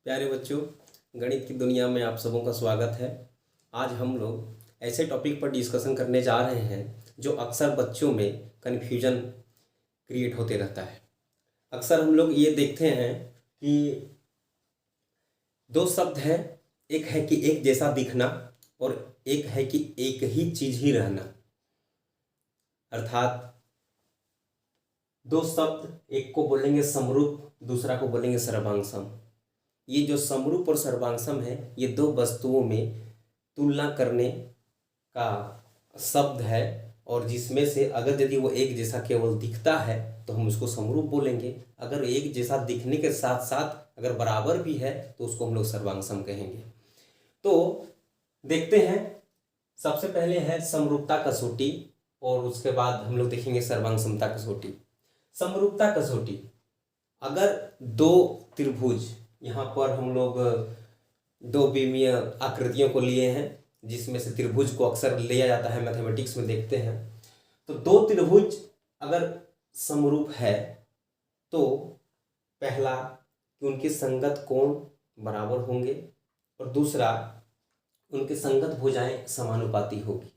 प्यारे बच्चों, गणित की दुनिया में आप सबों का स्वागत है। आज हम लोग ऐसे टॉपिक पर डिस्कशन करने जा रहे हैं जो अक्सर बच्चों में कन्फ्यूजन क्रिएट होते रहता है। अक्सर हम लोग ये देखते हैं कि दो शब्द हैं, एक है कि एक जैसा दिखना और एक है कि एक ही चीज़ ही रहना। अर्थात दो शब्द, एक को बोलेंगे समरूप, दूसरा को बोलेंगे सर्वांगसम। ये जो समरूप और सर्वांगसम है, ये दो वस्तुओं में तुलना करने का शब्द है, और जिसमें से अगर यदि वो एक जैसा केवल दिखता है तो हम उसको समरूप बोलेंगे। अगर एक जैसा दिखने के साथ साथ अगर बराबर भी है तो उसको हम लोग सर्वांगसम कहेंगे। तो देखते हैं, सबसे पहले है समरूपता कसौटी और उसके बाद हम लोग देखेंगे सर्वांगसमता कसौटी। समरूपता कसौटी, अगर दो त्रिभुज, यहाँ पर हम लोग दो विमीय आकृतियों को लिए हैं, जिसमें से त्रिभुज को अक्सर लिया जाता है, मैथमेटिक्स में देखते हैं। तो दो त्रिभुज अगर समरूप है तो पहला कि उनके संगत कोण बराबर होंगे और दूसरा उनके संगत भुजाएं समानुपाती होगी।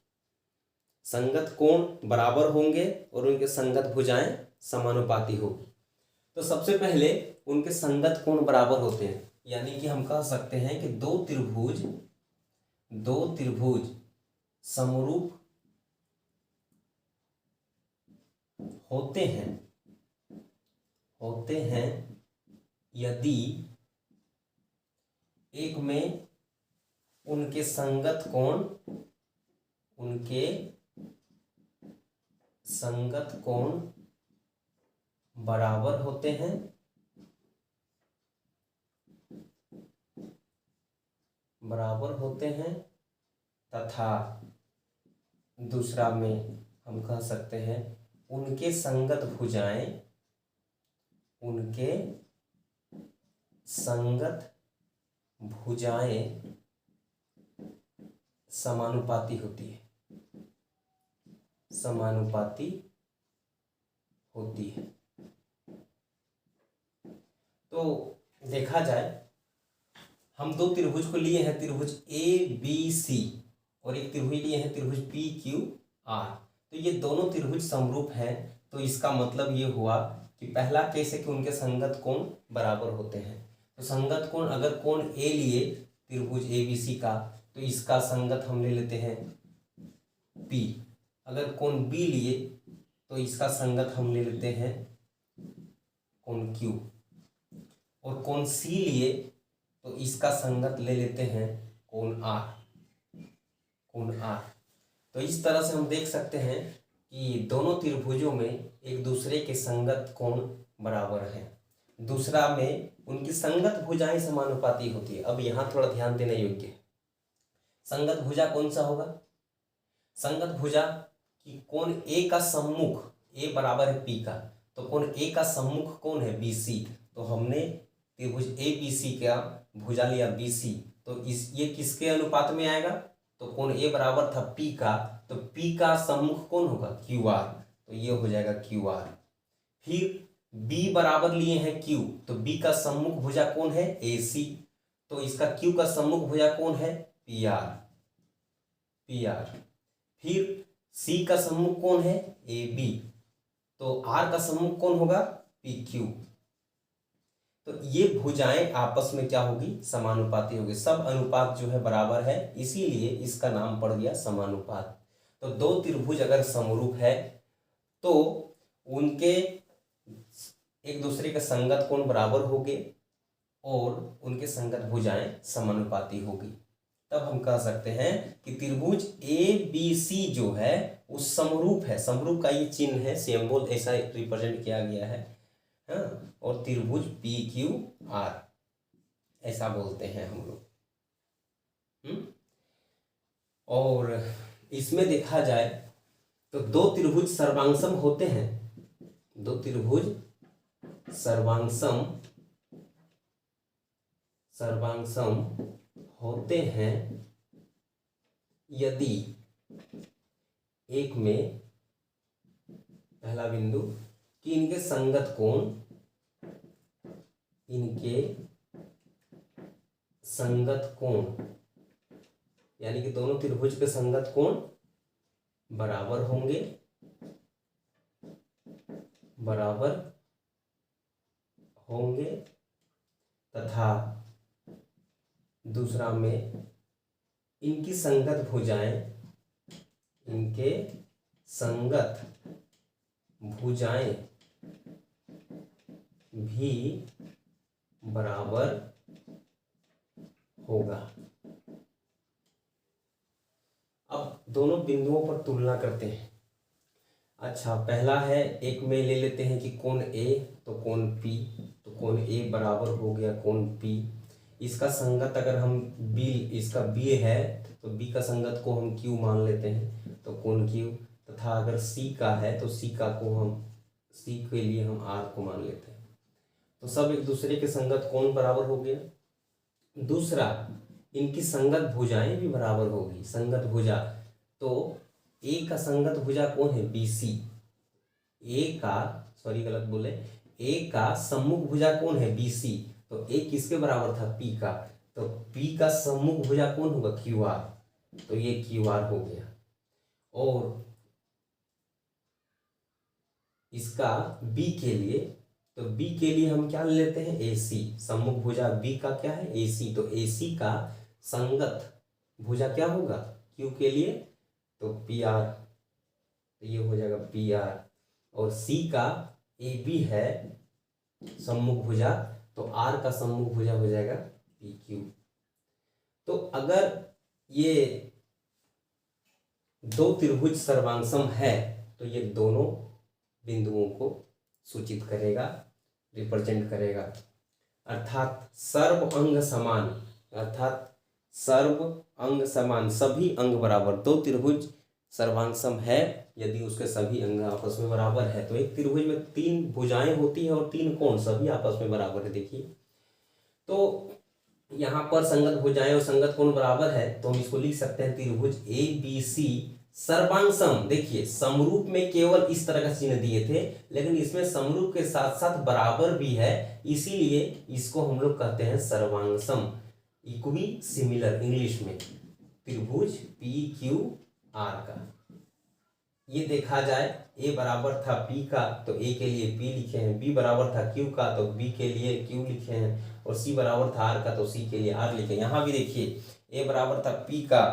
संगत कोण बराबर होंगे और उनके संगत भुजाएं समानुपाती होगी। तो सबसे पहले उनके संगत कोण बराबर होते हैं, यानी कि हम कह सकते हैं कि दो त्रिभुज समरूप होते हैं यदि एक में उनके संगत कोण बराबर होते हैं तथा दूसरा में हम कह सकते हैं उनके संगत भुजाएं समानुपाती होती है। तो देखा जाए, हम दो त्रिभुज को लिए हैं, त्रिभुज ABC, और एक त्रिभुज लिए हैं त्रिभुज PQR। तो ये दोनों त्रिभुज समरूप हैं। तो इसका मतलब ये हुआ कि पहला केस है कि उनके संगत कोण बराबर होते हैं। तो संगत कोण, अगर कोण A लिए त्रिभुज ABC का, तो इसका संगत हम ले लेते हैं P। अगर कोण B लिए तो इसका संगत हम ले लेते हैं कोण Q, और कोण C लिए तो इसका संगत ले लेते हैं कोण R। तो इस तरह से हम देख सकते हैं कि दोनों त्रिभुजों में एक दूसरे के संगत कोण बराबर है। दूसरा में उनकी संगत भुजाएं समानुपाती होती है। अब यहाँ थोड़ा ध्यान देने योग्य है, संगत भुजा कौन सा होगा? संगत भुजा कि कोण A का सम्मुख, A बराबर है P का, तो कोण A का सम्मुख कौन है? BC। तो हमने त्रिभुज ABC का भुजा लिया BC, तो ये किसके अनुपात में आएगा? तो कोण A बराबर था P का, तो P का सम्मुख कौन होगा? QR। तो ये हो जाएगा QR। फिर B बराबर लिए हैं Q, तो B का सम्मुख भुजा कौन है? AC। तो इसका Q का सम्मुख भुजा कौन है? PR। फिर C का सम्मुख कौन है? AB। तो R का सम्मुख कौन होगा? PQ। तो ये भुजाएं आपस में क्या होगी? समानुपाती होगी। सब अनुपात जो है बराबर है, इसीलिए इसका नाम पड़ गया समानुपात। तो दो त्रिभुज अगर समरूप है तो उनके एक दूसरे के संगत कोण बराबर होंगे और उनके संगत भुजाएं समानुपाती होगी। तब हम कह सकते हैं कि त्रिभुज ABC जो है वो समरूप है। समरूप का ये चिन्ह है, सिंबल ऐसा रिप्रेजेंट किया गया है, हाँ। और त्रिभुज PQR ऐसा बोलते हैं हम लोग। और इसमें देखा जाए तो दो त्रिभुज सर्वांगसम होते हैं। दो त्रिभुज सर्वांगसम होते हैं यदि एक में, पहला बिंदु, कि इनके संगत कोण, यानी कि दोनों त्रिभुज के संगत कोण बराबर होंगे, बराबर होंगे तथा दूसरा में इनकी संगत भुजाएं, इनके संगत भुजाएं भी बराबर होगा। अब दोनों बिंदुओं पर तुलना करते हैं। अच्छा, पहला है, एक में ले लेते हैं कि कोण ए तो कोण पी, तो कोण ए बराबर हो गया कोण पी। इसका संगत अगर हम बी, इसका बी है तो बी का संगत को हम क्यू मान लेते हैं, तो कोण क्यू। तथा अगर सी का है तो सी के लिए हम आर को मान लेते हैं। तो सब एक दूसरे के संगत कोण बराबर हो गया। दूसरा, इनकी संगत भुजाएं भी बराबर होगी। संगत भुजा, तो ए का संगत भुजा कौन है? बी सी। ए का, सॉरी गलत बोले, ए का सम्मुख भुजा कौन है? B C. तो ए किसके बराबर था? पी का। तो पी का सम्मुख भुजा कौन होगा? Q R. तो ये क्यू आर हो गया। और इसका बी के लिए, तो बी के लिए हम क्या लेते हैं? ए सी। सम्मुख भुजा बी का क्या है? ए सी। तो ए सी का संगत भुजा क्या होगा? क्यू के लिए, तो पी आर। तो ये हो जाएगा पी आर। और सी का ए बी है सम्मुख भुजा, तो आर का सम्मुख भुजा हो जाएगा पी क्यू। तो अगर ये दो त्रिभुज सर्वांगसम है तो ये दोनों बिंदुओं को सूचित करेगा, रिप्रेजेंट करेगा। अर्थात सर्व अंग समान, अर्थात सर्व अंग समान, सभी अंग बराबर। दो त्रिभुज सर्वांगसम है यदि उसके सभी अंग आपस में बराबर है। तो एक त्रिभुज में 3 भुजाएं होती है और 3 कोण, सभी आपस में बराबर है। देखिए, तो यहाँ पर संगत भुजाएं और संगत कोण बराबर है, तो हम इसको लिख सकते हैं त्रिभुज ए बी सी सर्वांगसम। देखिए, समरूप में केवल इस तरह का चिन्ह दिए थे, लेकिन इसमें समरूप के साथ साथ बराबर भी है, इसीलिए इसको हम लोग कहते हैं सर्वांगसम, इक्वी सिमिलर इंग्लिश में। त्रिभुज पी क्यू आर का ये देखा जाए, ए बराबर था पी का तो ए के लिए पी लिखे हैं, बी बराबर था क्यू का तो बी के लिए क्यू लिखे हैं, और सी बराबर था आर का तो सी के लिए आर लिखे। यहाँ भी देखिए, ए बराबर था पी का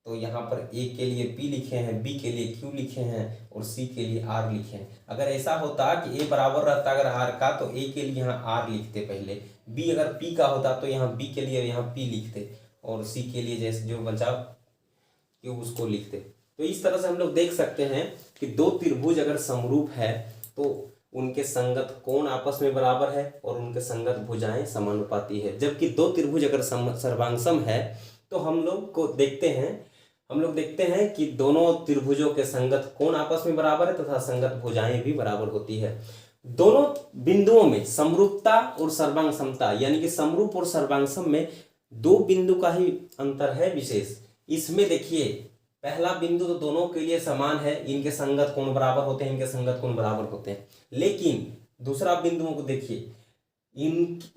तो यहाँ पर ए के लिए पी लिखे हैं, बी के लिए क्यू लिखे हैं और सी के लिए आर लिखे हैं। अगर ऐसा होता कि ए बराबर रहता अगर आर का तो ए के लिए यहाँ आर लिखते पहले, बी अगर पी का होता तो यहाँ बी के लिए यहाँ पी लिखते, और सी के लिए जैसे जो बचा क्यू उसको लिखते। तो इस तरह से हम लोग देख सकते हैं कि दो त्रिभुज अगर समरूप है तो उनके संगत कोण आपस में बराबर है और उनके संगत भुजाएं समानुपाती है। जबकि दो त्रिभुज अगर सर्वांगसम है तो हम लोग देखते हैं कि दोनों त्रिभुजों के संगत कोण आपस में बराबर है तथा संगत भुजाएं भी बराबर होती है। दोनों बिंदुओं में समरूपता और सर्वांगसमता, यानी कि समरूप और सर्वांगसम में 2 बिंदु का ही अंतर है विशेष। इसमें देखिए, पहला बिंदु तो दोनों के लिए समान है, इनके संगत कोण बराबर होते हैं, इनके संगत कोण बराबर होते हैं। लेकिन दूसरा बिंदुओं को देखिए,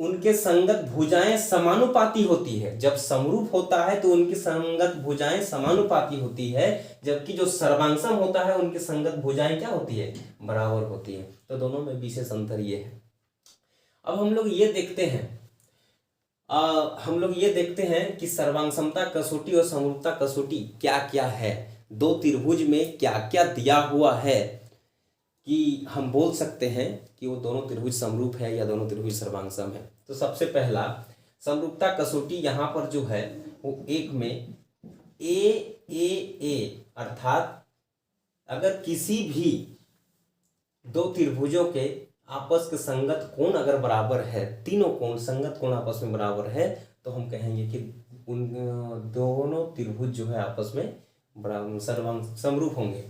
उनके संगत भुजाएं समानुपाती होती है। जब समरूप होता है तो उनकी संगत भुजाएं समानुपाती होती है, जबकि जो सर्वांगसम होता है उनकी संगत भुजाएं क्या होती है? बराबर होती है। तो दोनों में विशेष अंतर ये है। अब हम लोग ये देखते हैं कि सर्वांगसमता कसौटी और समरूपता कसौटी क्या क्या है, दो त्रिभुज में क्या क्या दिया हुआ है कि हम बोल सकते हैं कि वो दोनों त्रिभुज समरूप है या दोनों त्रिभुज सर्वांगसम है। तो सबसे पहला समरूपता कसौटी यहाँ पर जो है वो एक में ए अर्थात अगर किसी भी दो त्रिभुजों के आपस के संगत कोण अगर बराबर है, तीनों कोण संगत कोण आपस में बराबर है, तो हम कहेंगे कि उन दोनों त्रिभुज जो है आपस में समरूप होंगे।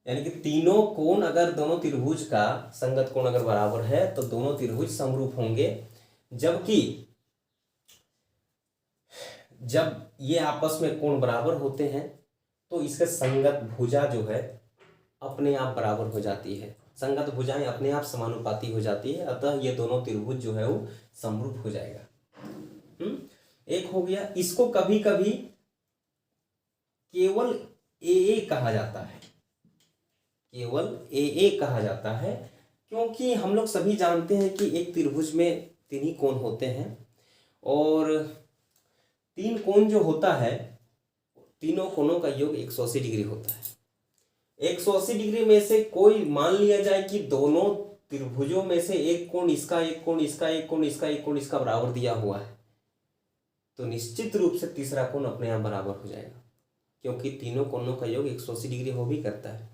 यानी कि तीनों कोण अगर दोनों त्रिभुज का संगत कोण अगर बराबर है तो दोनों त्रिभुज समरूप होंगे। जबकि जब ये आपस में कोण बराबर होते हैं तो इसके संगत भुजा जो है अपने आप बराबर हो जाती है, संगत भुजाएं अपने आप समानुपाती हो जाती है, अतः ये दोनों त्रिभुज जो है वो समरूप हो जाएगा। एक हो गया। इसको कभी कभी केवल ए कहा जाता है, केवल ए कहा जाता है, क्योंकि हम लोग सभी जानते हैं कि एक त्रिभुज में तीन ही कोण होते हैं और तीन कोण जो होता है तीनों कोणों का योग 180 डिग्री होता है। 180 डिग्री में से कोई मान लिया जाए कि दोनों त्रिभुजों में से एक कोण इसका, एक कोण इसका, एक कोण इसका, एक कोण इसका बराबर दिया हुआ है, तो निश्चित रूप से तीसरा कोण अपने आप बराबर हो जाएगा, क्योंकि तीनों कोणों का योग 180 डिग्री हो भी करता है।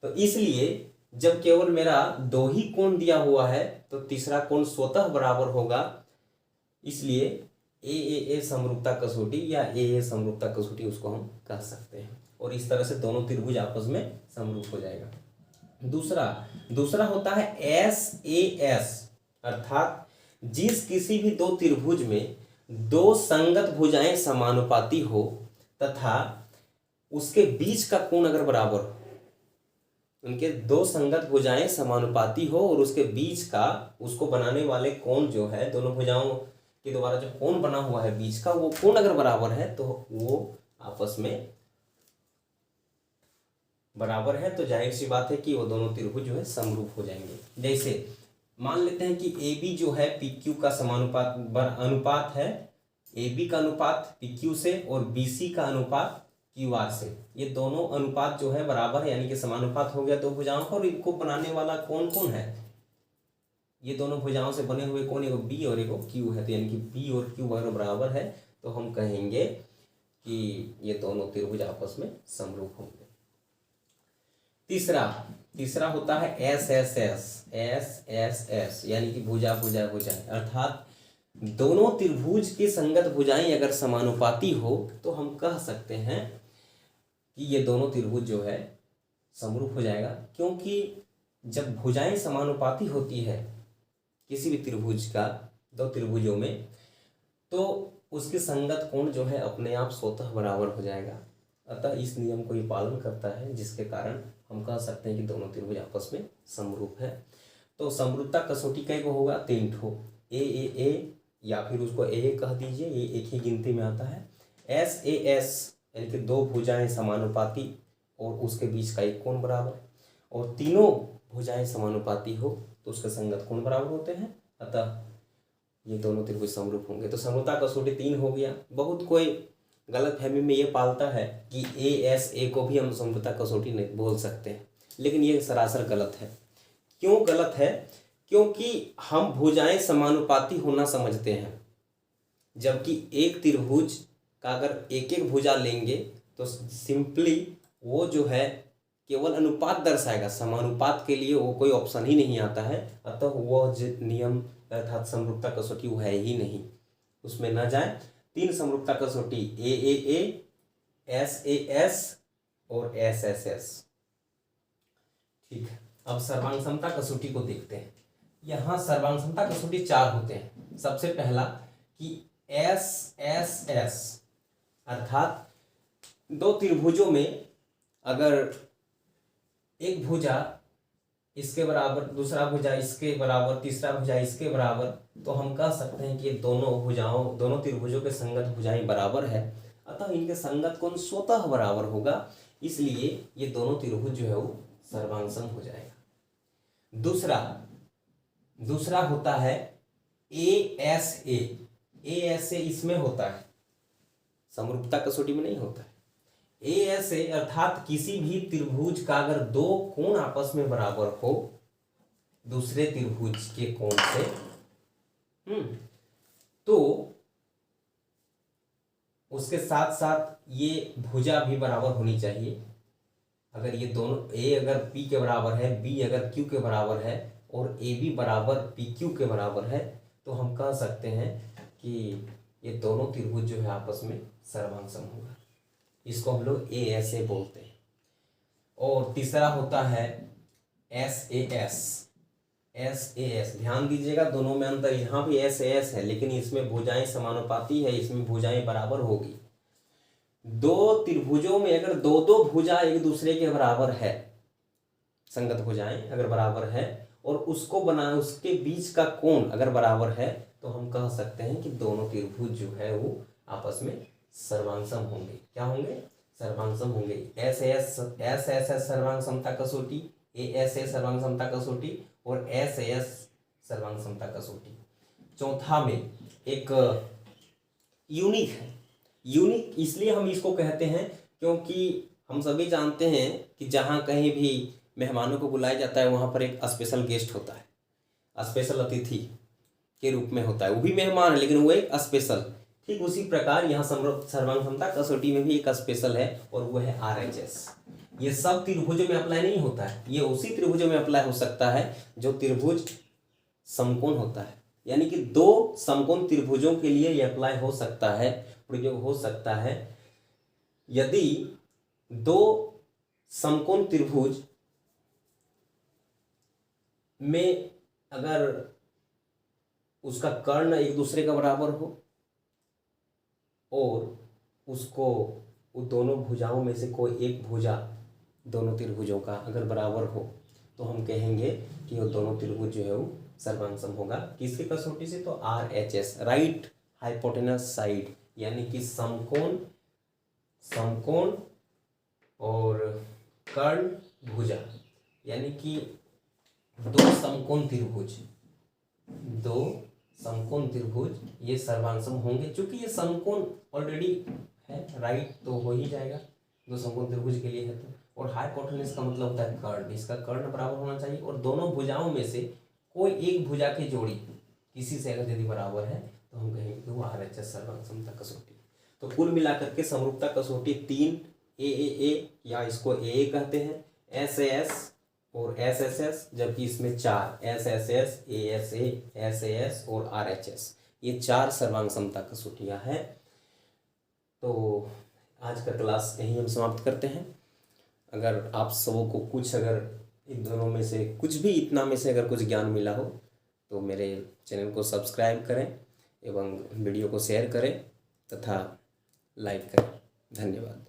तो इसलिए जब केवल मेरा दो ही कोण दिया हुआ है तो तीसरा कोण स्वतः बराबर होगा। इसलिए ए समरूपता कसौटी या ए समरूपता कसौटी उसको हम कह सकते हैं, और इस तरह से दोनों त्रिभुज आपस में समरूप हो जाएगा। दूसरा होता है एस, अर्थात जिस किसी भी दो त्रिभुज में दो संगत भुजाएं समानुपाती हो तथा उसके बीच का कोण अगर बराबर हो, उनके दो संगत भुजाएं समानुपाती हो और उसके बीच का, उसको बनाने वाले कोण जो है, दोनों भुजाओं के द्वारा जो कोण बना हुआ है बीच का, वो कोण अगर बराबर है तो वो आपस में बराबर है, तो जाहिर सी बात है कि वो दोनों त्रिभुज जो है समरूप हो जाएंगे। जैसे मान लेते हैं कि ए बी जो है पी क्यू का समानुपात अनुपात है, ए बी का अनुपात पी क्यू से और बी सी का अनुपात क्यू आर से। ये दोनों अनुपात जो है बराबर है, यानी कि समानुपात हो गया दो भुजाओं का, और इनको बनाने वाला कौन कौन है, ये दोनों भुजाओं से बने हुए कौन, एक बी और एक क्यू है, तो यानी कि बी और क्यू अगर बराबर है तो हम कहेंगे कि ये दोनों त्रिभुज आपस में समरूप होंगे। तीसरा होता है एस, यानी कि भुजा, अर्थात दोनों त्रिभुज की संगत भुजाएं अगर समानुपाती हो तो हम कह सकते हैं कि ये दोनों त्रिभुज जो है समरूप हो जाएगा, क्योंकि जब भुजाएं समानुपाती होती है किसी भी त्रिभुज का, दो त्रिभुजों में, तो उसके संगत कोण जो है अपने आप स्वतः बराबर हो जाएगा। अतः इस नियम को ये पालन करता है, जिसके कारण हम कह सकते हैं कि दोनों त्रिभुज आपस में समरूप है। तो समरूपता कसौटी कई को होगा, 3 ठो, ए या फिर उसको ए कह दीजिए, ये एक ही गिनती में आता है। एस यानी कि दो भुजाएं समानुपाती और उसके बीच का एक कोण बराबर, और तीनों भुजाएं समानुपाती हो तो उसके संगत कोण बराबर होते हैं, अतः ये दोनों त्रिभुज समरूप होंगे। तो समरूपता कसौटी 3 हो गया। बहुत कोई गलत फहमी में ये पालता है कि ए को भी हम समरूपता कसौटी नहीं बोल सकते हैं, लेकिन ये सरासर गलत है। क्यों गलत है? क्योंकि हम भुजाएं समानुपाती होना समझते हैं, जबकि एक त्रिभुज का अगर एक एक भुजा लेंगे तो सिंपली वो जो है केवल अनुपात दर्शाएगा, समानुपात के लिए वो कोई ऑप्शन ही नहीं आता है। अतः वो नियम अर्थात समरूपता कसौटी वो है ही नहीं, उसमें न जाए। 3 समरूपता कसौटी ए एस और एस। ठीक है, अब सर्वांग समता कसौटी को देखते हैं। यहाँ सर्वांग समता कसौटी 4 होते हैं। सबसे पहला कि एस अर्थात दो त्रिभुजों में अगर एक भुजा इसके बराबर, दूसरा भुजा इसके बराबर, तीसरा भुजा इसके बराबर, तो हम कह सकते हैं कि ये दोनों त्रिभुजों के संगत भुजाएं बराबर है, अतः इनके संगत कोण स्वतः बराबर होगा, इसलिए ये दोनों त्रिभुज जो है वो सर्वांग हो जाएगा। दूसरा होता है ए इसमें होता है, समरूपता कसौटी में नहीं होता है। ए अर्थात किसी भी त्रिभुज का अगर दो कोण आपस में बराबर हो दूसरे त्रिभुज के कोण से, तो उसके साथ साथ ये भुजा भी बराबर होनी चाहिए। अगर ये दोनों ए अगर पी के बराबर है, बी अगर क्यू के बराबर है और ए बी बराबर पी क्यू के बराबर है, तो हम कह सकते हैं कि ये दोनों त्रिभुज जो है आपस में सर्वांग सम होगा। इसको हम लोग ए बोलते हैं। और तीसरा होता है एस। ध्यान दीजिएगा, दोनों में अंतर, यहाँ भी एस है, लेकिन इसमें भुजाएं समानुपाती है, इसमें भुजाएं बराबर होगी। दो त्रिभुजों में अगर दो भुजा एक दूसरे के बराबर है, संगत भुजाएं अगर बराबर है, और उसके बीच का कोण अगर बराबर है, तो हम कह सकते हैं कि दोनों त्रिभुज जो है वो आपस में सर्वांग होंगे। क्या होंगे? सर्वांग होंगे। एस एस सर्वांग समता कसौटी, एस ए सर्वांग समता कसौटी और एस एस सर्वांग समता कसौटी। चौथा में एक यूनिक है। यूनिक इसलिए हम इसको कहते हैं क्योंकि हम सभी जानते हैं कि जहाँ कहीं भी मेहमानों को बुलाया जाता है वहाँ पर एक स्पेशल गेस्ट होता है, स्पेशल अतिथि के रूप में होता है। वो भी मेहमान है लेकिन वो एक स्पेशल। ठीक उसी प्रकार यहाँ सर्वांग समता कसौटी में भी एक स्पेशल है और वो है RHS। ये सब त्रिभुजों में अप्लाई नहीं होता है, ये उसी त्रिभुजों में अप्लाई हो सकता है जो त्रिभुज समकोण होता है। यानी कि दो समकोण त्रिभुजों के लिए ये अप्लाई हो सकता है, प्रयोग हो सकता है यदि दो समकोण त्रिभुज में अगर उसका कर्ण एक दूसरे का बराबर हो और उसको उन दोनों भुजाओं में से कोई एक भुजा दोनों त्रिभुजों का अगर बराबर हो तो हम कहेंगे कि वो दोनों त्रिभुज जो है वो सर्वांग होगा। किसकी कसौटी से? तो RHS, राइट हाइपोटेनस साइड, यानी कि समकोण और कर्ण भुजा, यानी कि दो समकोण त्रिभुज ये सर्वांग होंगे। चूंकि ये समकोण ऑलरेडी है, राइट, तो हो ही जाएगा, दो समकोण त्रिभुज के लिए है तो। और हाइपोटेनस का मतलब होता है कर्ण, इसका कर्ण बराबर होना चाहिए और दोनों भुजाओं में से कोई एक भुजा की जोड़ी किसी से अगर यदि बराबर है तो हम कहेंगे कि वो RHS सर्वांग समता कसौटी। तो कुल मिलाकर के समरूपता कसौटी 3 AAA या इसको AA कहते हैं, SAS और SSS, जबकि इसमें 4 SSS, ASA, SAS और RHS, ये 4 सर्वांग समता कसौटियाँ हैं। तो आज का क्लास यहीं हम समाप्त करते हैं। अगर आप सबों को कुछ अगर इन दोनों में से कुछ भी इतना में से अगर कुछ ज्ञान मिला हो तो मेरे चैनल को सब्सक्राइब करें एवं वीडियो को शेयर करें तथा लाइक करें। धन्यवाद।